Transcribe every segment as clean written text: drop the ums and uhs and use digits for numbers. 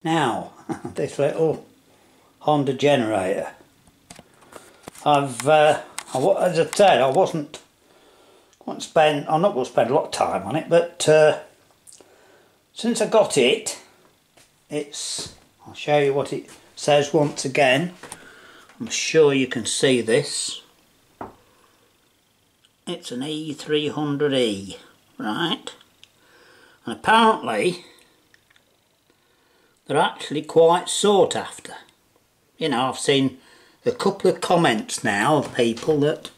Now, this little Honda generator. As I said, I'm not going to spend a lot of time on it, but since I got it, I'll show you what it says once again. I'm sure you can see this. It's an E300E, right? And apparently they're actually quite sought after. You know, I've seen a couple of comments now of people that,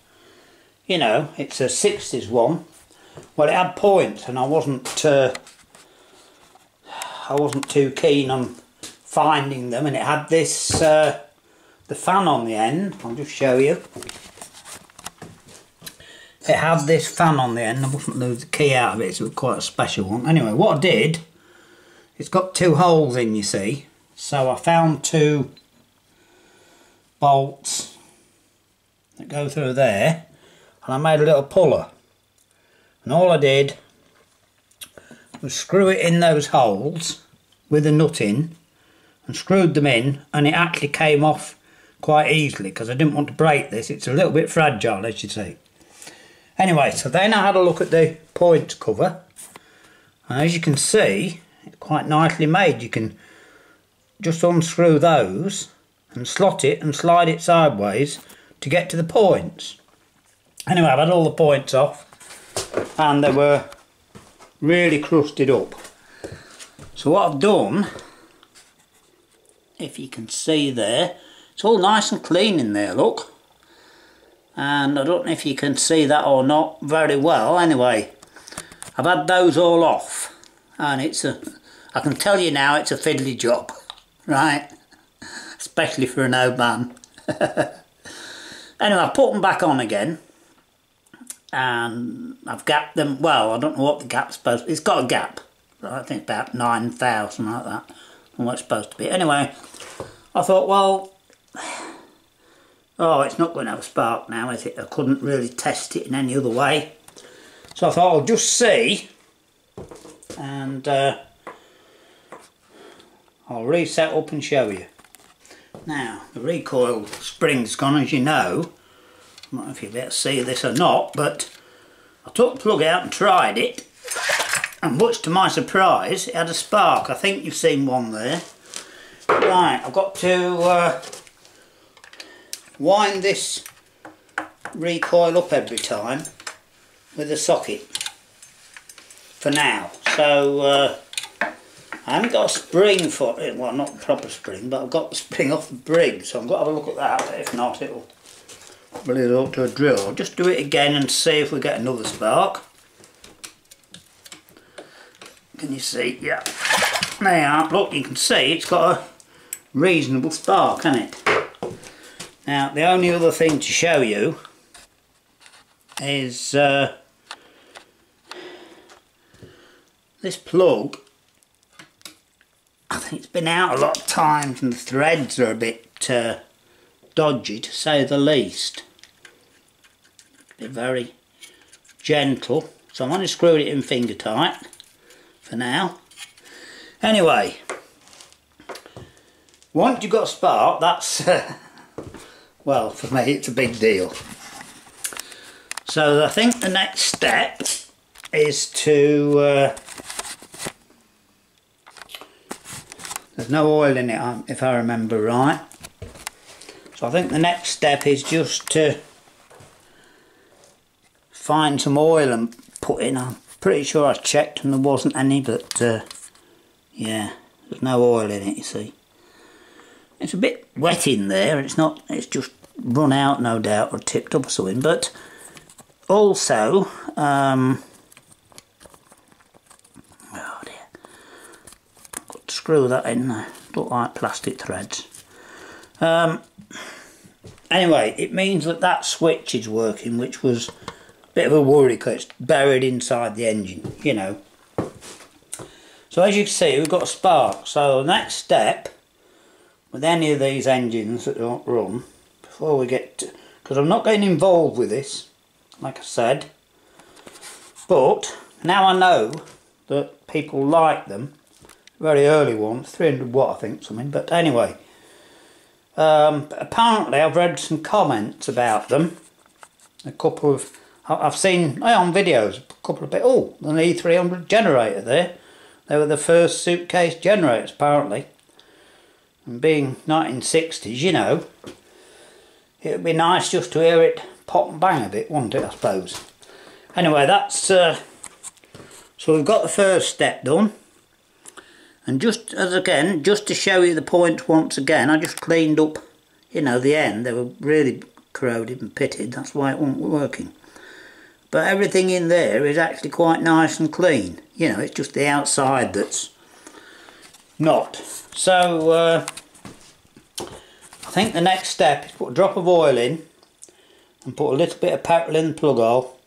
you know, it's a 60s one. Well, it had points, and I wasn't too keen on finding them, and it had this the fan on the end. I'll just show you. It had this fan on the end. I mustn't lose the key out of it, so it was quite a special one. Anyway, what I did, it's got two holes in, you see, so I found two bolts that go through there, and I made a little puller, and all I did was screw it in those holes with a nut in, and screwed them in, and it actually came off quite easily because I didn't want to break this. It's a little bit fragile, as you see. Anyway, so then I had a look at the point cover, and as you can see, it's quite nicely made. You can just unscrew those and slot it and slide it sideways to get to the points. Anyway, I've had all the points off, and they were really crusted up. So what I've done, if you can see there, it's all nice and clean in there, look. And I don't know if you can see that or not very well. Anyway, I've had those all off, and I can tell you now, it's a fiddly job, right? Especially for an old man. Anyway, I put them back on again, and I've gapped them. Well, I don't know what the gap's supposed to be. It's got a gap, right? I think about 9,000, like that, and what it's supposed to be. Anyway, I thought, well, oh, it's not going to have a spark now, is it? I couldn't really test it in any other way, so I thought I'll just see, and I'll reset up and show you. Now, the recoil spring's gone, as you know. I don't know if you'll be able to see this or not, but I took the plug out and tried it, and much to my surprise, it had a spark. I think you've seen one there. Right, I've got to wind this recoil up every time with a socket for now. So I haven't got a spring for it, well, not a proper spring, but I've got the spring off the brig, so I've got to have a look at that. But if not, it'll really look to a drill. I'll just do it again and see if we get another spark. Can you see? Yeah. There you are. Look, you can see it's got a reasonable spark, hasn't it? Now, the only other thing to show you is this plug. I think it's been out a lot of times, and the threads are a bit dodgy, to say the least. They're very gentle, so I'm only screwing it in finger tight for now. Anyway, once you've got a spark, that's well, for me it's a big deal. So I think the next step is to there's no oil in it, if I remember right. So I think the next step is just to find some oil and put in. I'm pretty sure I checked and there wasn't any, but yeah, there's no oil in it, you see. It's a bit wet in there, it's it's just run out, no doubt, or tipped up or something. But also, oh dear, I've got to screw that in there. Don't like plastic threads. Anyway, it means that that switch is working, which was a bit of a worry because it's buried inside the engine, you know. So as you can see, we've got a spark. So the next step with any of these engines that don't run, before we get to, because I'm not getting involved with this, like I said, but now I know that people like them very early ones, 300 watt I think, something, but anyway. Apparently I've read some comments about them. A couple of, I've seen on videos, a couple of bit, oh, an E300 generator there. They were the first Suitcase generators apparently. And being 1960s, you know, it would be nice just to hear it pop and bang a bit, wouldn't it, I suppose. Anyway, that's, so we've got the first step done. And just as again, just to show you the point once again, I just cleaned up, you know, the end. They were really corroded and pitted, that's why it wasn't working. But everything in there is actually quite nice and clean. You know, it's just the outside that's not. So, I think the next step is put a drop of oil in and put a little bit of petrol in the plug hole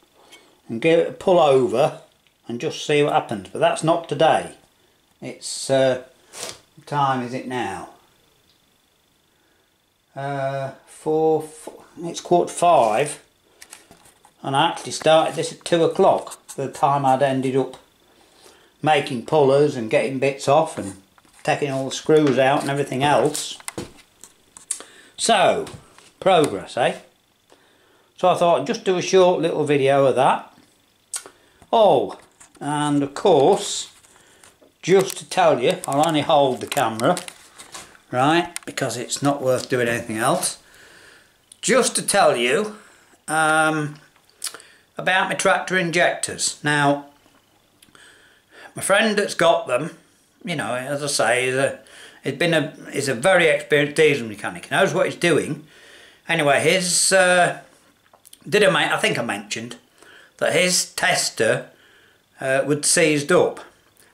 and give it a pull over and just see what happens. But that's not today. It's, what time is it now? It's 4:45, and I actually started this at 2 o'clock, by the time I'd ended up making pullers and getting bits off and taking all the screws out and everything else. So, progress, eh? So I thought I'd just do a short little video of that. Oh, and of course, just to tell you, I'll only hold the camera, right, because it's not worth doing anything else. Just to tell you about my tractor injectors. Now, my friend that's got them, you know, as I say, is a very experienced diesel mechanic. He knows what he's doing. Anyway, his I think I mentioned that his tester would seized up.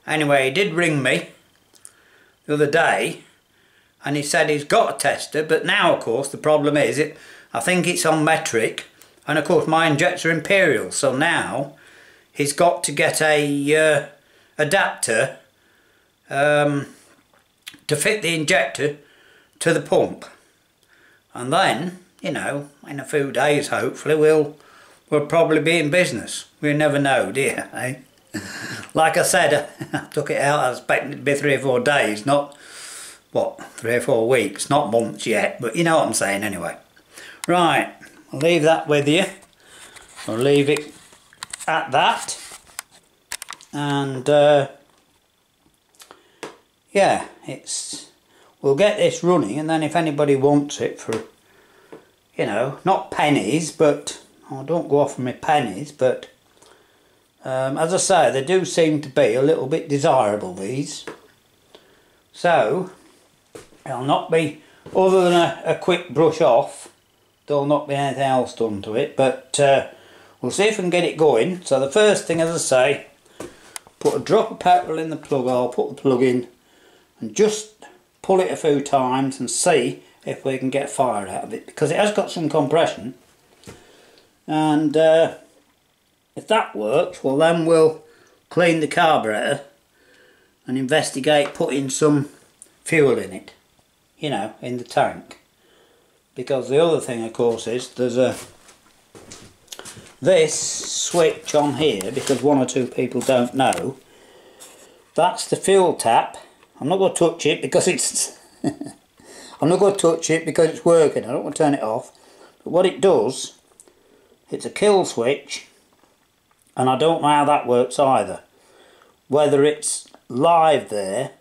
Anyway, he did ring me the other day and he said he's got a tester, but now of course the problem is I think it's on metric, and of course my injectors are imperial, so now he's got to get a adapter to fit the injector to the pump, and then, you know, in a few days hopefully we'll probably be in business. We never know, do you, eh? Like I said, I took it out, I was expecting it to be 3 or 4 days, not, what, 3 or 4 weeks, not months yet, but you know what I'm saying anyway. Right, I'll leave that with you. I'll leave it at that. And, yeah, we'll get this running, and then if anybody wants it for, you know, not pennies, but, I don't go off on my pennies, but as I say, they do seem to be a little bit desirable, these. So, it'll not be, other than a quick brush off, there'll not be anything else done to it, but we'll see if we can get it going. So the first thing, as I say, put a drop of petrol in the plug hole, put the plug in, and just pull it a few times and see if we can get fire out of it, because it has got some compression. And if that works, well then we'll clean the carburetor and investigate putting some fuel in it, you know, in the tank. Because the other thing of course is there's this switch on here, because 1 or 2 people don't know, that's the fuel tap. I'm not going to touch it because it's I'm not going to touch it because it's working. I don't want to turn it off. But what it does, it's a kill switch, and I don't know how that works either. Whether it's live there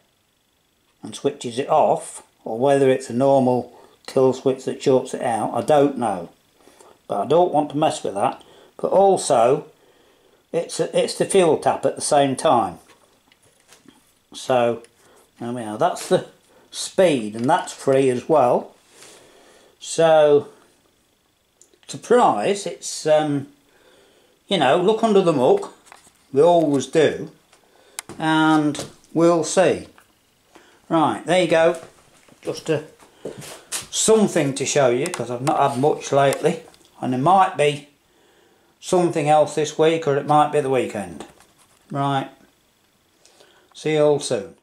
and switches it off, or whether it's a normal kill switch that shuts it out, I don't know. But I don't want to mess with that. But also, it's the fuel tap at the same time. So, there we are. That's the speed, and that's free as well. So, surprise, it's, you know, look under the muck. We always do. And we'll see. Right, there you go. Just something to show you, because I've not had much lately. And there might be something else this week, or it might be the weekend. Right. See you all soon.